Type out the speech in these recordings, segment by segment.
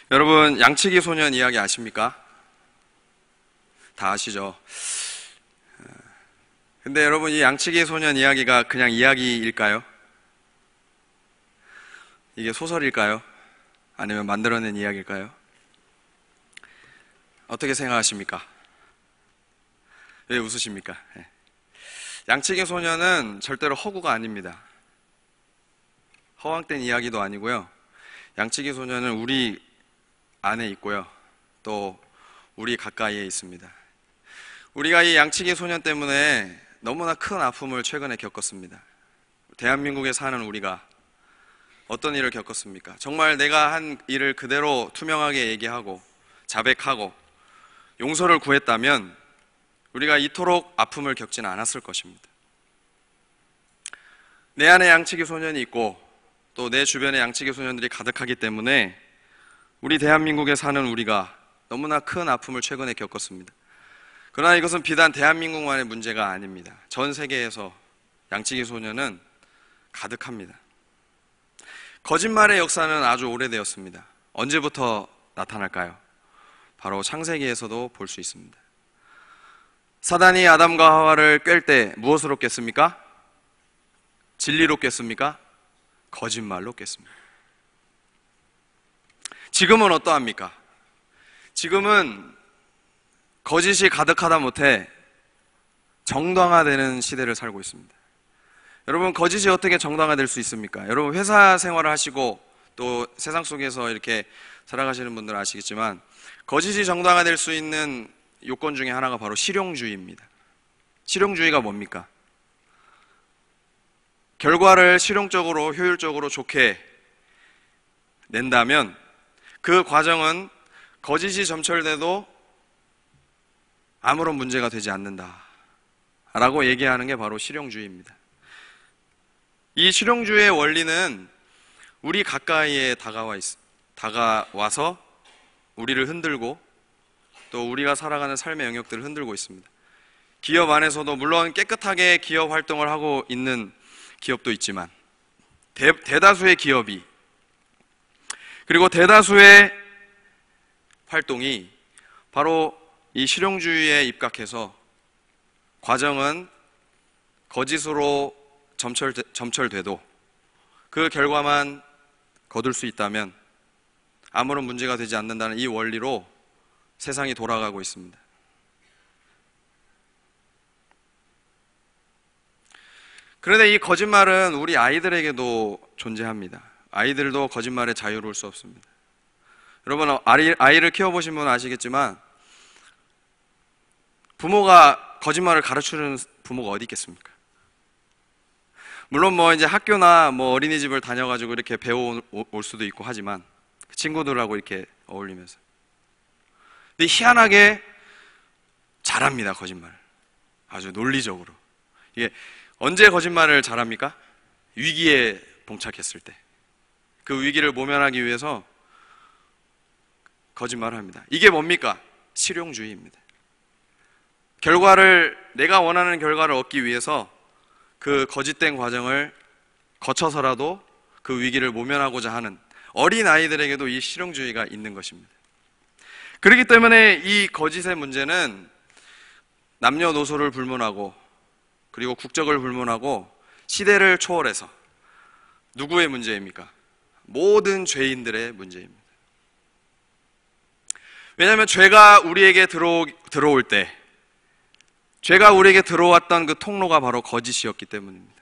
여러분, 양치기 소년 이야기 아십니까? 다 아시죠? 근데 여러분, 이 양치기 소년 이야기가 그냥 이야기일까요? 이게 소설일까요? 아니면 만들어낸 이야기일까요? 어떻게 생각하십니까? 왜 웃으십니까? 양치기 소년은 절대로 허구가 아닙니다. 허황된 이야기도 아니고요. 양치기 소년은 우리 안에 있고요. 또 우리 가까이에 있습니다. 우리가 이 양치기 소년 때문에 너무나 큰 아픔을 최근에 겪었습니다. 대한민국에 사는 우리가 어떤 일을 겪었습니까? 정말 내가 한 일을 그대로 투명하게 얘기하고 자백하고 용서를 구했다면 우리가 이토록 아픔을 겪지는 않았을 것입니다. 내 안에 양치기 소년이 있고 또 내 주변에 양치기 소년들이 가득하기 때문에 우리 대한민국에 사는 우리가 너무나 큰 아픔을 최근에 겪었습니다. 그러나 이것은 비단 대한민국만의 문제가 아닙니다. 전 세계에서 양치기 소년은 가득합니다. 거짓말의 역사는 아주 오래되었습니다. 언제부터 나타날까요? 바로 창세기에서도 볼 수 있습니다. 사단이 아담과 하와를 꿰을 때 무엇으로 깼습니까? 진리로 깼습니까? 거짓말로 깼습니다. 지금은 어떠합니까? 지금은 거짓이 가득하다 못해 정당화되는 시대를 살고 있습니다. 여러분, 거짓이 어떻게 정당화될 수 있습니까? 여러분, 회사 생활을 하시고 또 세상 속에서 이렇게 살아가시는 분들은 아시겠지만 거짓이 정당화될 수 있는 요건 중에 하나가 바로 실용주의입니다. 실용주의가 뭡니까? 결과를 실용적으로 효율적으로 좋게 낸다면 그 과정은 거짓이 점철돼도 아무런 문제가 되지 않는다라고 얘기하는 게 바로 실용주의입니다. 이 실용주의의 원리는 우리 가까이에 다가와서 우리를 흔들고 또 우리가 살아가는 삶의 영역들을 흔들고 있습니다. 기업 안에서도 물론 깨끗하게 기업 활동을 하고 있는 기업도 있지만 대다수의 기업이 그리고 대다수의 활동이 바로 이 실용주의에 입각해서 과정은 거짓으로 점철돼도 그 결과만 거둘 수 있다면 아무런 문제가 되지 않는다는 이 원리로 세상이 돌아가고 있습니다. 그런데 이 거짓말은 우리 아이들에게도 존재합니다. 아이들도 거짓말에 자유로울 수 없습니다. 여러분, 아이를 키워보신 분은 아시겠지만 부모가 거짓말을 가르치는 부모가 어디 있겠습니까? 물론 이제 학교나 어린이집을 다녀가지고 이렇게 배워올 수도 있고 하지만 친구들하고 이렇게 어울리면서. 근데 희한하게 잘합니다, 거짓말. 아주 논리적으로. 이게 언제 거짓말을 잘합니까? 위기에 봉착했을 때. 그 위기를 모면하기 위해서 거짓말을 합니다. 이게 뭡니까? 실용주의입니다. 내가 원하는 결과를 얻기 위해서 그 거짓된 과정을 거쳐서라도 그 위기를 모면하고자 하는 어린 아이들에게도 이 실용주의가 있는 것입니다. 그렇기 때문에 이 거짓의 문제는 남녀노소를 불문하고 그리고 국적을 불문하고 시대를 초월해서 누구의 문제입니까? 모든 죄인들의 문제입니다. 왜냐하면 죄가 우리에게 들어올 때 죄가 우리에게 들어왔던 그 통로가 바로 거짓이었기 때문입니다.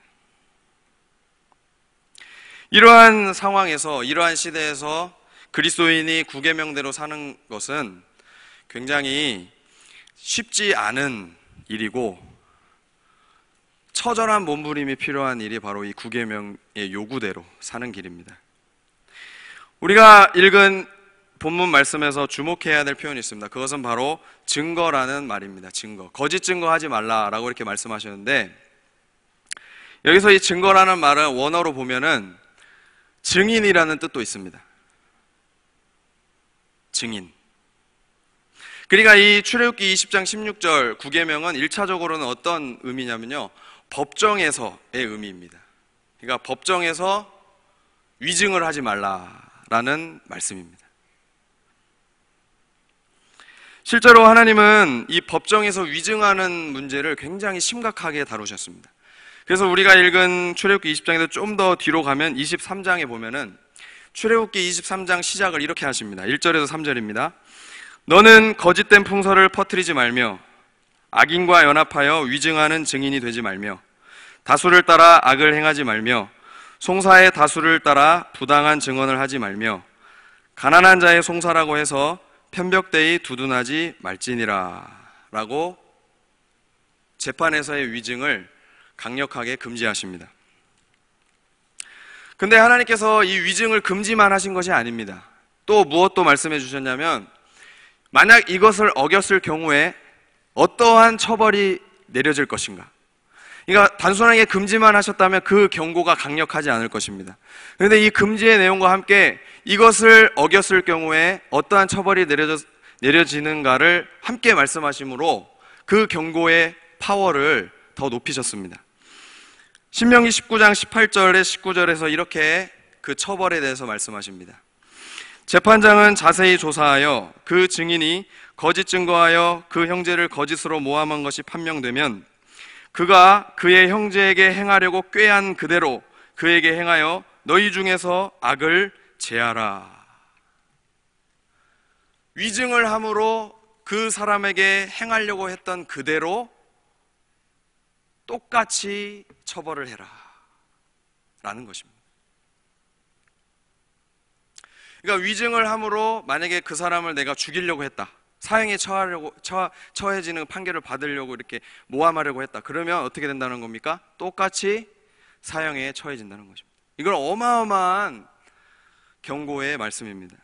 이러한 상황에서, 이러한 시대에서 그리스도인이 구계명대로 사는 것은 굉장히 쉽지 않은 일이고 처절한 몸부림이 필요한 일이 바로 이 구계명의 요구대로 사는 길입니다. 우리가 읽은 본문 말씀에서 주목해야 될 표현이 있습니다. 그것은 바로 증거라는 말입니다. 증거. 거짓 증거하지 말라라고 이렇게 말씀하셨는데 여기서 이 증거라는 말은 원어로 보면은 증인이라는 뜻도 있습니다. 증인. 그러니까 이 출애굽기 20장 16절 구계명은 1차적으로는 어떤 의미냐면요, 법정에서의 의미입니다. 그러니까 법정에서 위증을 하지 말라라는 말씀입니다. 실제로 하나님은 이 법정에서 위증하는 문제를 굉장히 심각하게 다루셨습니다. 그래서 우리가 읽은 출애굽기 20장에서 좀 더 뒤로 가면 23장에 보면은 출애굽기 23장 시작을 이렇게 하십니다. 1절에서 3절입니다. 너는 거짓된 풍설을 퍼뜨리지 말며 악인과 연합하여 위증하는 증인이 되지 말며 다수를 따라 악을 행하지 말며 송사의 다수를 따라 부당한 증언을 하지 말며 가난한 자의 송사라고 해서 편벽되이 두둔하지 말지니라 라고 재판에서의 위증을 강력하게 금지하십니다. 근데 하나님께서 이 위증을 금지만 하신 것이 아닙니다. 또 무엇도 말씀해 주셨냐면 만약 이것을 어겼을 경우에 어떠한 처벌이 내려질 것인가. 그러니까 단순하게 금지만 하셨다면 그 경고가 강력하지 않을 것입니다. 그런데 이 금지의 내용과 함께 이것을 어겼을 경우에 어떠한 처벌이 내려지는가를 함께 말씀하심으로 그 경고의 파워를 더 높이셨습니다. 신명기 19장 18절에 19절에서 이렇게 그 처벌에 대해서 말씀하십니다. 재판장은 자세히 조사하여 그 증인이 거짓 증거하여 그 형제를 거짓으로 모함한 것이 판명되면 그가 그의 형제에게 행하려고 꾀한 그대로 그에게 행하여 너희 중에서 악을 제하라. 위증을 함으로 그 사람에게 행하려고 했던 그대로 똑같이 처벌을 해라 라는 것입니다. 그러니까 위증을 함으로 만약에 그 사람을 내가 죽이려고 했다, 사형에 처해지는 판결을 받으려고 이렇게 모함하려고 했다, 그러면 어떻게 된다는 겁니까? 똑같이 사형에 처해진다는 것입니다. 이건 어마어마한 경고의 말씀입니다.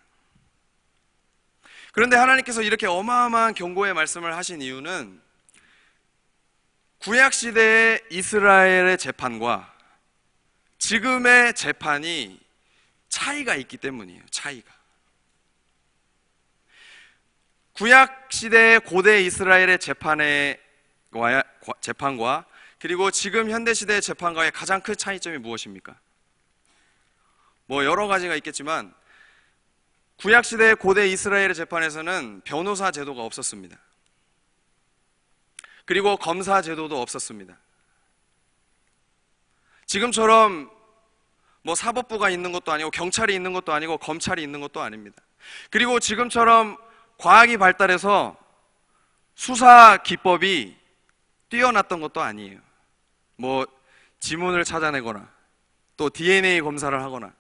그런데 하나님께서 이렇게 어마어마한 경고의 말씀을 하신 이유는 구약시대의 이스라엘의 재판과 지금의 재판이 차이가 있기 때문이에요. 차이가. 구약시대의 고대 이스라엘의 재판과 그리고 지금 현대시대의 재판과의 가장 큰 차이점이 무엇입니까? 뭐 여러 가지가 있겠지만 구약시대의 고대 이스라엘의 재판에서는 변호사 제도가 없었습니다. 그리고 검사 제도도 없었습니다. 지금처럼 뭐 사법부가 있는 것도 아니고 경찰이 있는 것도 아니고 검찰이 있는 것도 아닙니다. 그리고 지금처럼 과학이 발달해서 수사 기법이 뛰어났던 것도 아니에요. 뭐 지문을 찾아내거나 또 DNA 검사를 하거나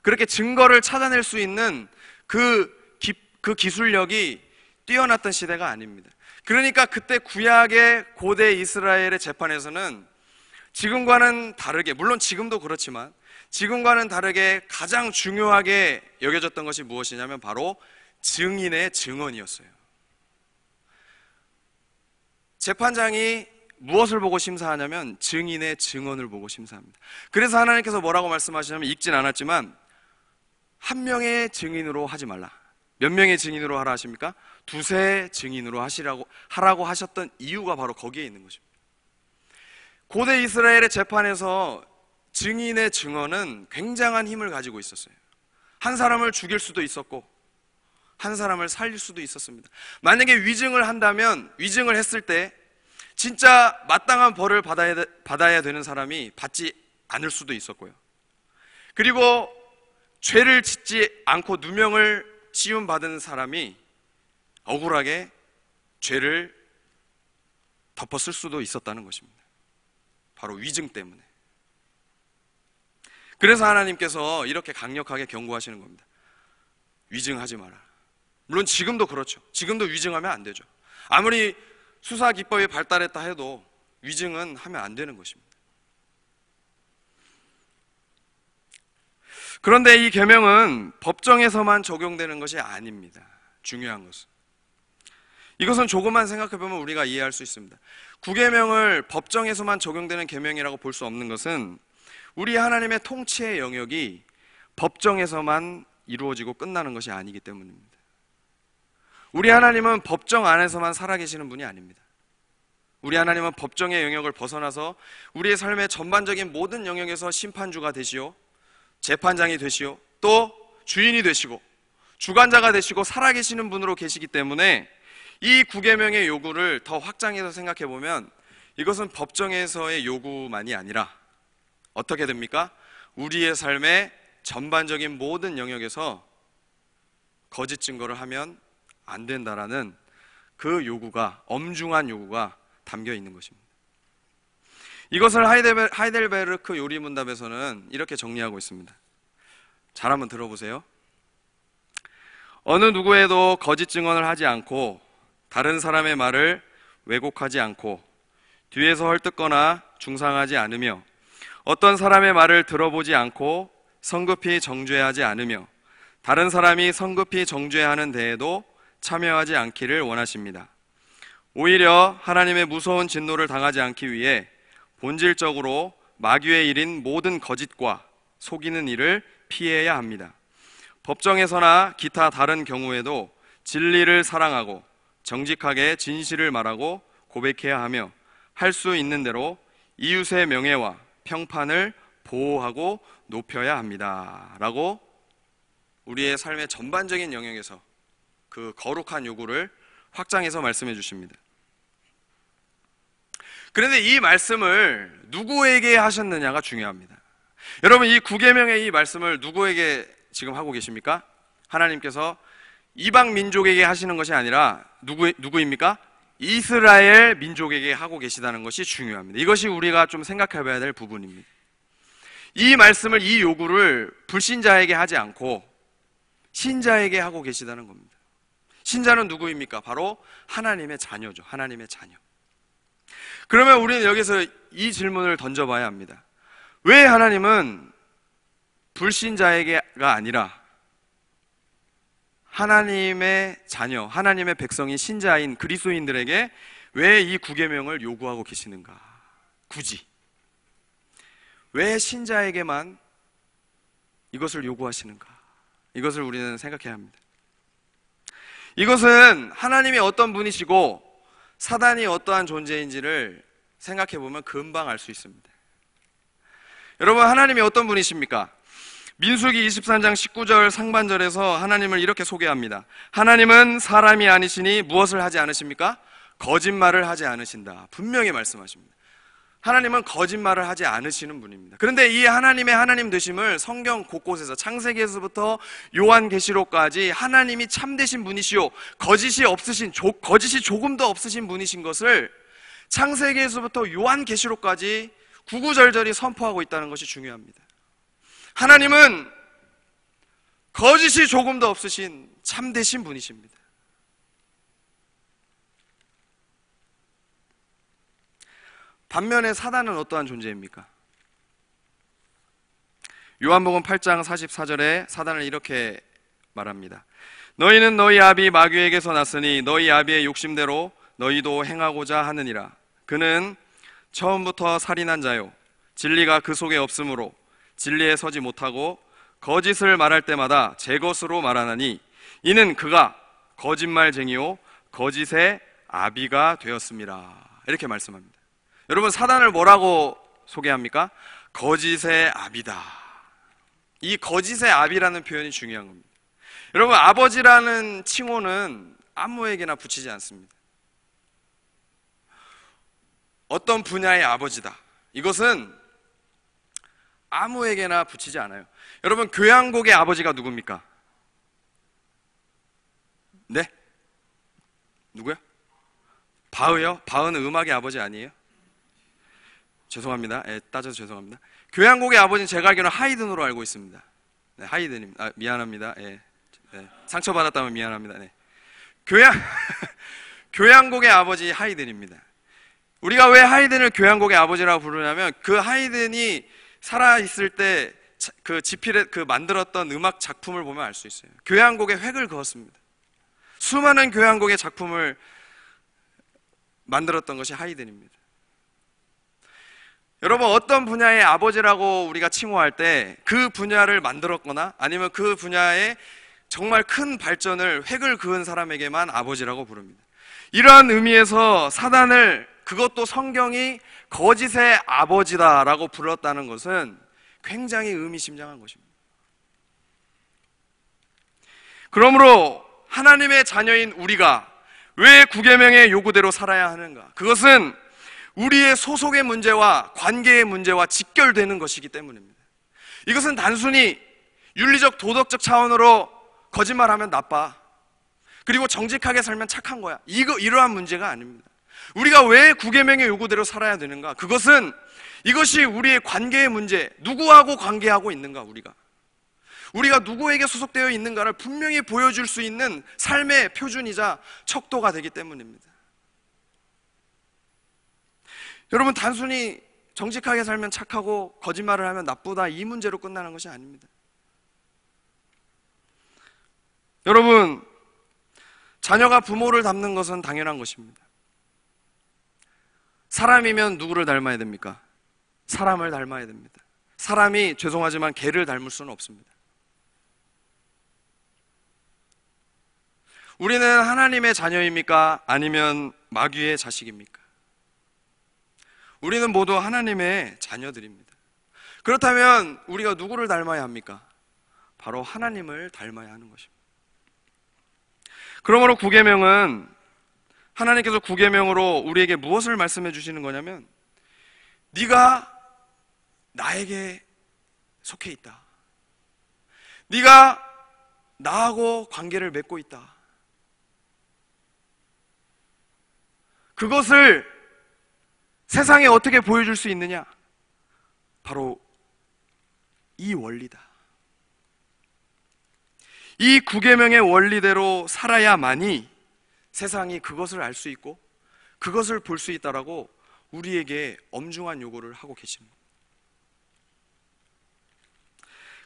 그렇게 증거를 찾아낼 수 있는 그 기술력이 뛰어났던 시대가 아닙니다. 그러니까 그때 구약의 고대 이스라엘의 재판에서는 지금과는 다르게, 물론 지금도 그렇지만 지금과는 다르게 가장 중요하게 여겨졌던 것이 무엇이냐면 바로 증인의 증언이었어요. 재판장이 무엇을 보고 심사하냐면 증인의 증언을 보고 심사합니다. 그래서 하나님께서 뭐라고 말씀하시냐면 읽진 않았지만 한 명의 증인으로 하지 말라. 몇 명의 증인으로 하라 하십니까? 두세 증인으로 하라고 하셨던 이유가 바로 거기에 있는 것입니다. 고대 이스라엘의 재판에서 증인의 증언은 굉장한 힘을 가지고 있었어요. 한 사람을 죽일 수도 있었고 한 사람을 살릴 수도 있었습니다. 만약에 위증을 한다면 위증을 했을 때 진짜 마땅한 벌을 받아야 되는 사람이 받지 않을 수도 있었고요. 그리고 죄를 짓지 않고 누명을 씌움받은 사람이 억울하게 죄를 덮었을 수도 있었다는 것입니다. 바로 위증 때문에. 그래서 하나님께서 이렇게 강력하게 경고하시는 겁니다. 위증하지 마라. 물론 지금도 그렇죠. 지금도 위증하면 안 되죠. 아무리 수사 기법이 발달했다 해도 위증은 하면 안 되는 것입니다. 그런데 이 계명은 법정에서만 적용되는 것이 아닙니다. 중요한 것은 이것은 조금만 생각해보면 우리가 이해할 수 있습니다. 구계명을 법정에서만 적용되는 계명이라고 볼 수 없는 것은 우리 하나님의 통치의 영역이 법정에서만 이루어지고 끝나는 것이 아니기 때문입니다. 우리 하나님은 법정 안에서만 살아계시는 분이 아닙니다. 우리 하나님은 법정의 영역을 벗어나서 우리의 삶의 전반적인 모든 영역에서 심판주가 되시오, 재판장이 되시오, 또 주인이 되시고 주관자가 되시고 살아계시는 분으로 계시기 때문에 이 9계명의 요구를 더 확장해서 생각해 보면 이것은 법정에서의 요구만이 아니라 어떻게 됩니까? 우리의 삶의 전반적인 모든 영역에서 거짓 증거를 하면 안 된다라는 그 요구가, 엄중한 요구가 담겨 있는 것입니다. 이것을 하이델베르크 요리문답에서는 이렇게 정리하고 있습니다. 잘 한번 들어보세요. 어느 누구에도 거짓 증언을 하지 않고 다른 사람의 말을 왜곡하지 않고 뒤에서 헐뜯거나 중상하지 않으며 어떤 사람의 말을 들어보지 않고 성급히 정죄하지 않으며 다른 사람이 성급히 정죄하는 데에도 참여하지 않기를 원하십니다. 오히려 하나님의 무서운 진노를 당하지 않기 위해 본질적으로 마귀의 일인 모든 거짓과 속이는 일을 피해야 합니다. 법정에서나 기타 다른 경우에도 진리를 사랑하고 정직하게 진실을 말하고 고백해야 하며 할 수 있는 대로 이웃의 명예와 평판을 보호하고 높여야 합니다. 라고 우리의 삶의 전반적인 영역에서 그 거룩한 요구를 확장해서 말씀해 주십니다. 그런데 이 말씀을 누구에게 하셨느냐가 중요합니다. 여러분, 이 9계명의 이 말씀을 누구에게 지금 하고 계십니까? 하나님께서 이방 민족에게 하시는 것이 아니라 누구입니까? 이스라엘 민족에게 하고 계시다는 것이 중요합니다. 이것이 우리가 좀 생각해 봐야 될 부분입니다. 이 말씀을, 이 요구를 불신자에게 하지 않고 신자에게 하고 계시다는 겁니다. 신자는 누구입니까? 바로 하나님의 자녀죠. 하나님의 자녀. 그러면 우리는 여기서 이 질문을 던져봐야 합니다. 왜 하나님은 불신자에게가 아니라 하나님의 자녀, 하나님의 백성인 신자인 그리스도인들에게 왜 이 9계명을 요구하고 계시는가? 굳이 왜 신자에게만 이것을 요구하시는가? 이것을 우리는 생각해야 합니다. 이것은 하나님이 어떤 분이시고 사단이 어떠한 존재인지를 생각해 보면 금방 알 수 있습니다. 여러분, 하나님이 어떤 분이십니까? 민수기 23장 19절 상반절에서 하나님을 이렇게 소개합니다. 하나님은 사람이 아니시니 무엇을 하지 않으십니까? 거짓말을 하지 않으신다. 분명히 말씀하십니다. 하나님은 거짓말을 하지 않으시는 분입니다. 그런데 이 하나님의 하나님 되심을 성경 곳곳에서 창세기에서부터 요한계시록까지 하나님이 참되신 분이시요 거짓이 조금도 없으신 분이신 것을 창세기에서부터 요한계시록까지 구구절절히 선포하고 있다는 것이 중요합니다. 하나님은 거짓이 조금도 없으신 참되신 분이십니다. 반면에 사단은 어떠한 존재입니까? 요한복음 8장 44절에 사단을 이렇게 말합니다. 너희는 너희 아비 마귀에게서 났으니 너희 아비의 욕심대로 너희도 행하고자 하느니라. 그는 처음부터 살인한 자요 진리가 그 속에 없으므로 진리에 서지 못하고 거짓을 말할 때마다 제 것으로 말하나니 이는 그가 거짓말쟁이요 거짓의 아비가 되었습니다. 이렇게 말씀합니다. 여러분, 사단을 뭐라고 소개합니까? 거짓의 아비다. 이 거짓의 아비라는 표현이 중요한 겁니다. 여러분, 아버지라는 칭호는 아무에게나 붙이지 않습니다. 어떤 분야의 아버지다, 이것은 아무에게나 붙이지 않아요. 여러분, 교향곡의 아버지가 누굽니까? 네? 누구요? 바흐요? 바흐는 음악의 아버지 아니에요? 죄송합니다. 따져서 죄송합니다. 교향곡의 아버지는 제가 알기로는 하이든으로 알고 있습니다. 네, 하이든입니다. 미안합니다. 상처받았다면 미안합니다. 네. 교향곡의 아버지 하이든입니다. 우리가 왜 하이든을 교향곡의 아버지라고 부르냐면 그 하이든이 살아있을 때 그 지필에 그 만들었던 음악 작품을 보면 알 수 있어요. 교향곡의 획을 그었습니다. 수많은 교향곡의 작품을 만들었던 것이 하이든입니다. 여러분, 어떤 분야의 아버지라고 우리가 칭호할 때 그 분야를 만들었거나 아니면 그 분야에 정말 큰 발전을 획을 그은 사람에게만 아버지라고 부릅니다. 이러한 의미에서 사단을, 그것도 성경이 거짓의 아버지다라고 불렀다는 것은 굉장히 의미심장한 것입니다. 그러므로 하나님의 자녀인 우리가 왜 9계명의 요구대로 살아야 하는가? 그것은 우리의 소속의 문제와 관계의 문제와 직결되는 것이기 때문입니다. 이것은 단순히 윤리적 도덕적 차원으로 거짓말하면 나빠, 그리고 정직하게 살면 착한 거야, 이러한 문제가 아닙니다. 우리가 왜 9계명의 요구대로 살아야 되는가? 그것은 이것이 우리의 관계의 문제, 누구하고 관계하고 있는가, 우리가 누구에게 소속되어 있는가를 분명히 보여줄 수 있는 삶의 표준이자 척도가 되기 때문입니다. 여러분, 단순히 정직하게 살면 착하고 거짓말을 하면 나쁘다, 이 문제로 끝나는 것이 아닙니다. 여러분, 자녀가 부모를 닮는 것은 당연한 것입니다. 사람이면 누구를 닮아야 됩니까? 사람을 닮아야 됩니다. 사람이 죄송하지만 개를 닮을 수는 없습니다. 우리는 하나님의 자녀입니까? 아니면 마귀의 자식입니까? 우리는 모두 하나님의 자녀들입니다. 그렇다면 우리가 누구를 닮아야 합니까? 바로 하나님을 닮아야 하는 것입니다. 그러므로 9계명은, 하나님께서 9계명으로 우리에게 무엇을 말씀해 주시는 거냐면, 네가 나에게 속해 있다, 네가 나하고 관계를 맺고 있다, 그것을 세상에 어떻게 보여줄 수 있느냐? 바로 이 원리다. 이 9계명의 원리대로 살아야만이 세상이 그것을 알 수 있고 그것을 볼 수 있다라고 우리에게 엄중한 요구를 하고 계십니다.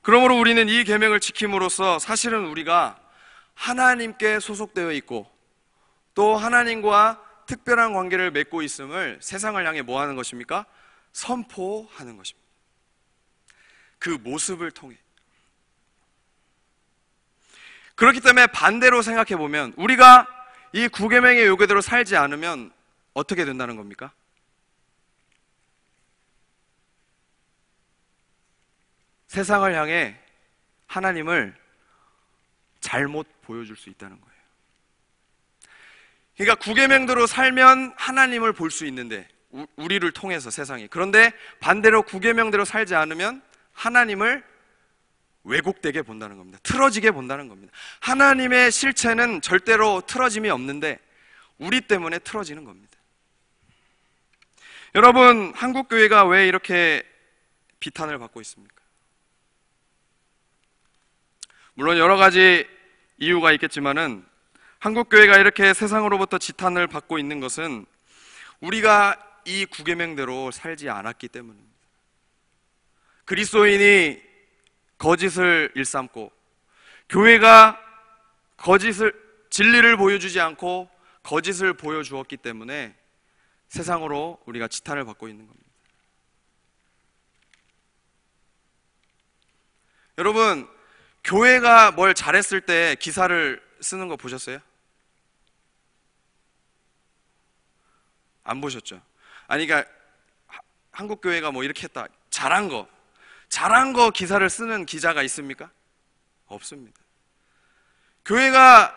그러므로 우리는 이 계명을 지킴으로써 사실은 우리가 하나님께 소속되어 있고 또 하나님과 특별한 관계를 맺고 있음을 세상을 향해 뭐 하는 것입니까? 선포하는 것입니다. 그 모습을 통해. 그렇기 때문에 반대로 생각해 보면, 우리가 이 9계명의 요구대로 살지 않으면 어떻게 된다는 겁니까? 세상을 향해 하나님을 잘못 보여줄 수 있다는 거예요. 그러니까 9계명대로 살면 하나님을 볼 수 있는데, 우리를 통해서 세상이. 그런데 반대로 9계명대로 살지 않으면 하나님을 왜곡되게 본다는 겁니다. 틀어지게 본다는 겁니다. 하나님의 실체는 절대로 틀어짐이 없는데 우리 때문에 틀어지는 겁니다. 여러분, 한국교회가 왜 이렇게 비탄을 받고 있습니까? 물론 여러 가지 이유가 있겠지만은 한국교회가 이렇게 세상으로부터 지탄을 받고 있는 것은 우리가 이 9계명대로 살지 않았기 때문입니다. 그리스도인이 거짓을 일삼고 교회가 진리를 보여주지 않고 거짓을 보여주었기 때문에 세상으로 우리가 지탄을 받고 있는 겁니다. 여러분, 교회가 뭘 잘했을 때 기사를 쓰는 거 보셨어요? 안 보셨죠? 아니, 그러니까 한국교회가 뭐 이렇게 했다, 잘한 거 기사를 쓰는 기자가 있습니까? 없습니다. 교회가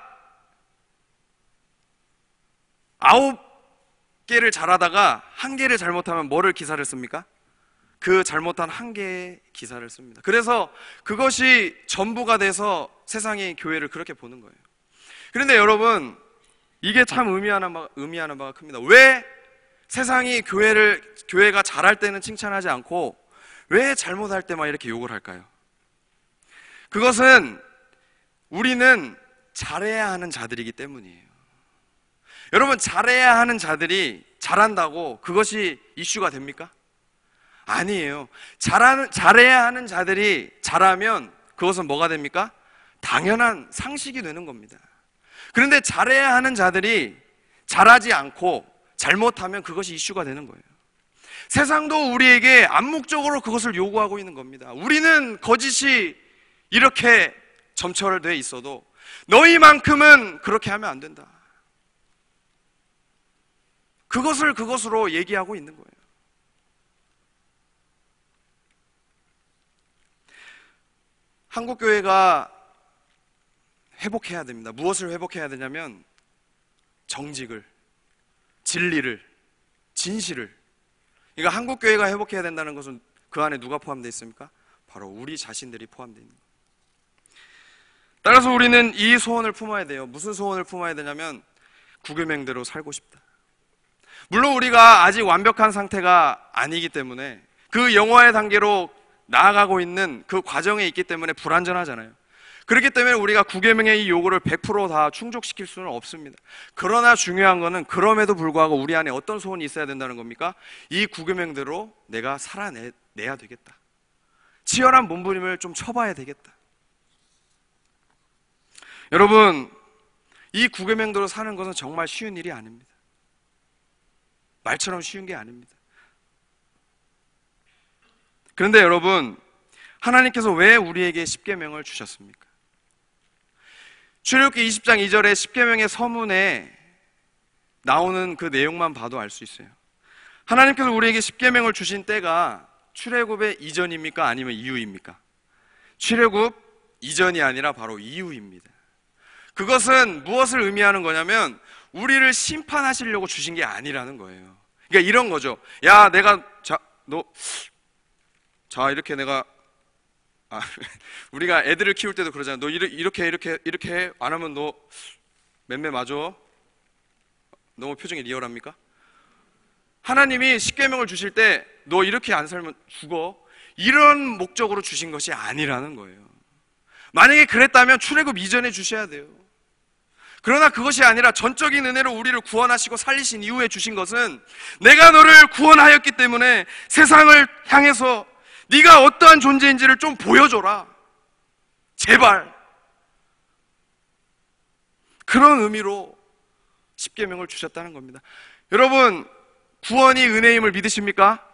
9개를 잘하다가 1개를 잘못하면 뭐를 기사를 씁니까? 그 잘못한 1개의 기사를 씁니다. 그래서 그것이 전부가 돼서 세상이 교회를 그렇게 보는 거예요. 그런데 여러분, 이게 참 의미하는 바가 큽니다. 왜 세상이 교회가 잘할 때는 칭찬하지 않고 왜 잘못할 때만 이렇게 욕을 할까요? 그것은 우리는 잘해야 하는 자들이기 때문이에요. 여러분, 잘해야 하는 자들이 잘한다고 그것이 이슈가 됩니까? 아니에요. 잘해야 하는 자들이 잘하면 그것은 뭐가 됩니까? 당연한 상식이 되는 겁니다. 그런데 잘해야 하는 자들이 잘하지 않고 잘못하면 그것이 이슈가 되는 거예요. 세상도 우리에게 암묵적으로 그것을 요구하고 있는 겁니다. 우리는 거짓이 이렇게 점철되어 있어도 너희만큼은 그렇게 하면 안 된다. 그것을 그것으로 얘기하고 있는 거예요. 한국교회가 회복해야 됩니다. 무엇을 회복해야 되냐면 정직을, 진리를, 진실을. 그러니까 한국교회가 회복해야 된다는 것은 그 안에 누가 포함되어 있습니까? 바로 우리 자신들이 포함되어 있는 거예요. 따라서 우리는 이 소원을 품어야 돼요. 무슨 소원을 품어야 되냐면 구계명대로 살고 싶다. 물론 우리가 아직 완벽한 상태가 아니기 때문에 그 영화의 단계로 나아가고 있는 그 과정에 있기 때문에 불완전하잖아요. 그렇기 때문에 우리가 구계명의 이 요구를 100% 충족시킬 수는 없습니다. 그러나 중요한 거는 그럼에도 불구하고 우리 안에 어떤 소원이 있어야 된다는 겁니까? 이 구계명대로 내가 살아내야 되겠다. 치열한 몸부림을 좀 쳐봐야 되겠다. 여러분, 이 구계명대로 사는 것은 정말 쉬운 일이 아닙니다. 말처럼 쉬운 게 아닙니다. 그런데 여러분, 하나님께서 왜 우리에게 십계명을 주셨습니까? 출애굽기 20장 2절에 십계명의 서문에 나오는 그 내용만 봐도 알 수 있어요. 하나님께서 우리에게 십계명을 주신 때가 출애굽의 이전입니까? 아니면 이후입니까? 출애굽 이전이 아니라 바로 이후입니다. 그것은 무엇을 의미하는 거냐면 우리를 심판하시려고 주신 게 아니라는 거예요. 그러니까 이런 거죠. 야, 내가 이렇게 내가 우리가 애들을 키울 때도 그러잖아요. 너 이렇게 해. 안 하면 너 맴매 맞아. 너무 표정이 리얼합니까? 하나님이 십계명을 주실 때 너 이렇게 안 살면 죽어. 이런 목적으로 주신 것이 아니라는 거예요. 만약에 그랬다면 출애굽 이전에 주셔야 돼요. 그러나 그것이 아니라 전적인 은혜로 우리를 구원하시고 살리신 이후에 주신 것은 내가 너를 구원하였기 때문에 세상을 향해서 네가 어떠한 존재인지를 좀 보여줘라. 제발. 그런 의미로 십계명을 주셨다는 겁니다. 여러분, 구원이 은혜임을 믿으십니까?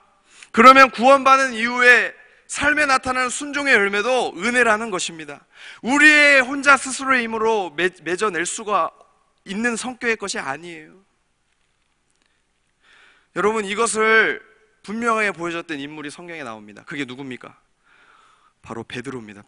그러면 구원받은 이후에 삶에 나타나는 순종의 열매도 은혜라는 것입니다. 우리의 혼자 스스로의 힘으로 맺어낼 수가 있는 성격의 것이 아니에요. 여러분, 이것을 분명하게 보여줬던 인물이 성경에 나옵니다. 그게 누굽니까? 바로 베드로입니다.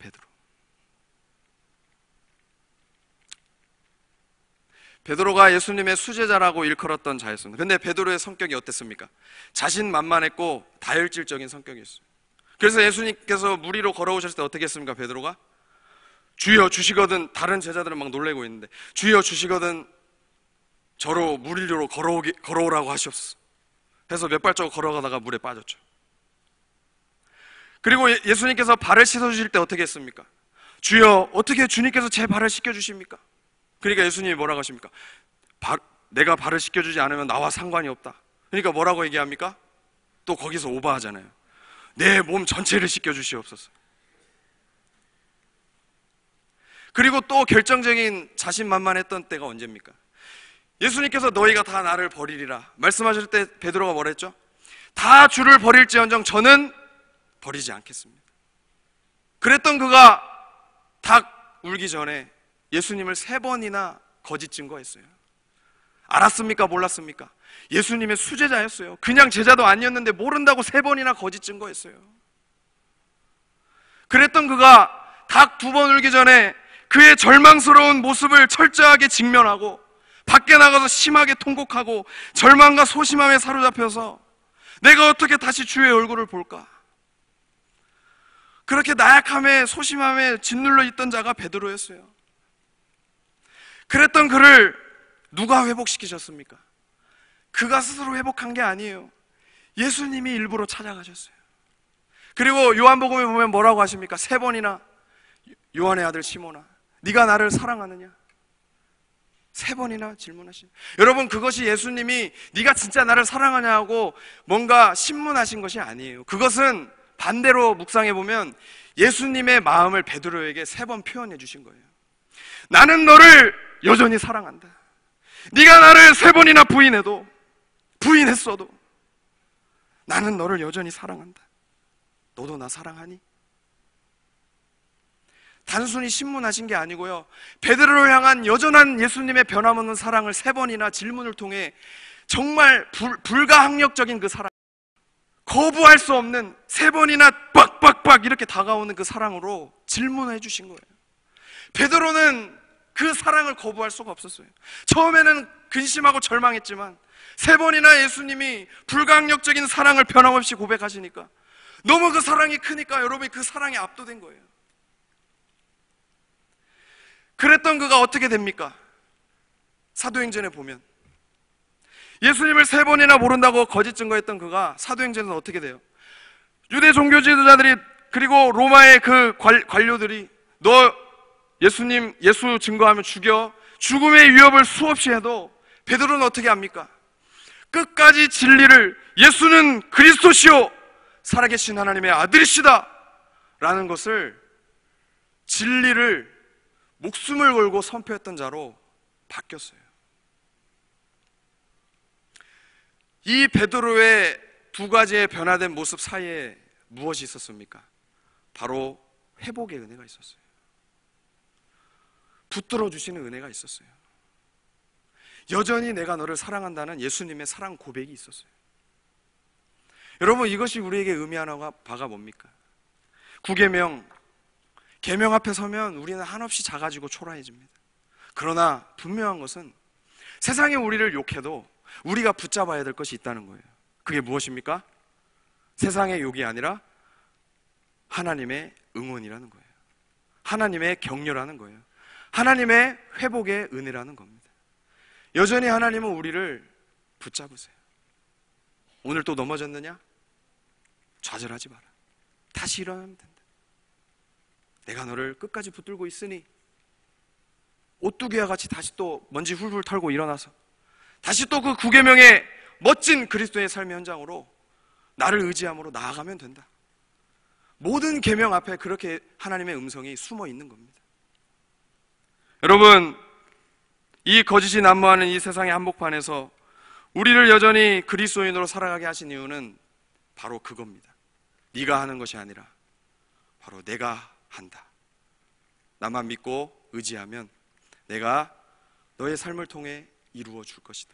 베드로가 예수님의 수제자라고 일컬었던 자였습니다. 근데 베드로의 성격이 어땠습니까? 자신만만했고 다혈질적인 성격이었어요. 그래서 예수님께서 물 위로 걸어오셨을 때 어떻게 했습니까? 베드로가 주여 주시거든. 다른 제자들은 막 놀래고 있는데 주여 주시거든 저로 물 위로 걸어오라고 하시옵소서 해서 몇 발자국 걸어가다가 물에 빠졌죠. 그리고 예수님께서 발을 씻어주실 때 어떻게 했습니까? 주여 어떻게 주님께서 제 발을 씻겨주십니까? 그러니까 예수님이 뭐라고 하십니까? 내가 발을 씻겨주지 않으면 나와 상관이 없다. 그러니까 뭐라고 얘기합니까? 또 거기서 오버하잖아요. 내 몸 전체를 씻겨주시옵소서. 그리고 또 결정적인 자신만만했던 때가 언제입니까? 예수님께서 너희가 다 나를 버리리라 말씀하실 때 베드로가 뭐라 했죠? 다 주를 버릴지언정 저는 버리지 않겠습니다. 그랬던 그가 닭 울기 전에 예수님을 3번이나 거짓 증거했어요. 알았습니까? 몰랐습니까? 예수님의 수제자였어요. 그냥 제자도 아니었는데 모른다고 3번이나 거짓 증거했어요. 그랬던 그가 닭 2번 울기 전에 그의 절망스러운 모습을 철저하게 직면하고 밖에 나가서 심하게 통곡하고 절망과 소심함에 사로잡혀서 내가 어떻게 다시 주의 얼굴을 볼까? 그렇게 나약함에 소심함에 짓눌러 있던 자가 베드로였어요. 그랬던 그를 누가 회복시키셨습니까? 그가 스스로 회복한 게 아니에요. 예수님이 일부러 찾아가셨어요. 그리고 요한복음에 보면 뭐라고 하십니까? 3번이나 요한의 아들 시몬아 네가 나를 사랑하느냐? 3번이나 질문하신. 여러분, 그것이 예수님이 네가 진짜 나를 사랑하냐고 뭔가 신문하신 것이 아니에요. 그것은 반대로 묵상해 보면 예수님의 마음을 베드로에게 3번 표현해 주신 거예요. 나는 너를 여전히 사랑한다. 네가 나를 3번이나 부인했어도 나는 너를 여전히 사랑한다. 너도 나 사랑하니? 단순히 신문하신 게 아니고요, 베드로를 향한 여전한 예수님의 변함없는 사랑을 3번이나 질문을 통해 정말 불가항력적인 그 사랑, 거부할 수 없는 3번이나 빡빡빡 이렇게 다가오는 그 사랑으로 질문해 주신 거예요. 베드로는 그 사랑을 거부할 수가 없었어요. 처음에는 근심하고 절망했지만 3번이나 예수님이 불강력적인 사랑을 변함없이 고백하시니까 너무 그 사랑이 크니까 여러분이 그 사랑에 압도된 거예요. 그랬던 그가 어떻게 됩니까? 사도행전에 보면 예수님을 3번이나 모른다고 거짓 증거했던 그가 사도행전에서 어떻게 돼요? 유대 종교 지도자들이 그리고 로마의 그 관료들이 너 예수 증거하면 죽여, 죽음의 위협을 수없이 해도 베드로는 어떻게 합니까? 끝까지 진리를, 예수는 그리스도시요 살아계신 하나님의 아들이시다 라는 것을, 진리를 목숨을 걸고 선포했던 자로 바뀌었어요. 이 베드로의 2가지의 변화된 모습 사이에 무엇이 있었습니까? 바로 회복의 은혜가 있었어요. 붙들어 주시는 은혜가 있었어요. 여전히 내가 너를 사랑한다는 예수님의 사랑 고백이 있었어요. 여러분, 이것이 우리에게 의미하는 바가 뭡니까? 9계명, 계명 앞에 서면 우리는 한없이 작아지고 초라해집니다. 그러나 분명한 것은 세상이 우리를 욕해도 우리가 붙잡아야 될 것이 있다는 거예요. 그게 무엇입니까? 세상의 욕이 아니라 하나님의 응원이라는 거예요. 하나님의 격려라는 거예요. 하나님의 회복의 은혜라는 겁니다. 여전히 하나님은 우리를 붙잡으세요. 오늘 또 넘어졌느냐? 좌절하지 마라. 다시 일어나면 된다. 내가 너를 끝까지 붙들고 있으니 오뚜기와 같이 다시 또 먼지 훌훌 털고 일어나서 다시 또 그 9계명의 멋진 그리스도의 삶의 현장으로 나를 의지함으로 나아가면 된다. 모든 계명 앞에 그렇게 하나님의 음성이 숨어 있는 겁니다. 여러분, 이 거짓이 난무하는 이 세상의 한복판에서 우리를 여전히 그리스도인으로 살아가게 하신 이유는 바로 그겁니다. 네가 하는 것이 아니라 바로 내가 한다. 나만 믿고 의지하면 내가 너의 삶을 통해 이루어 줄 것이다.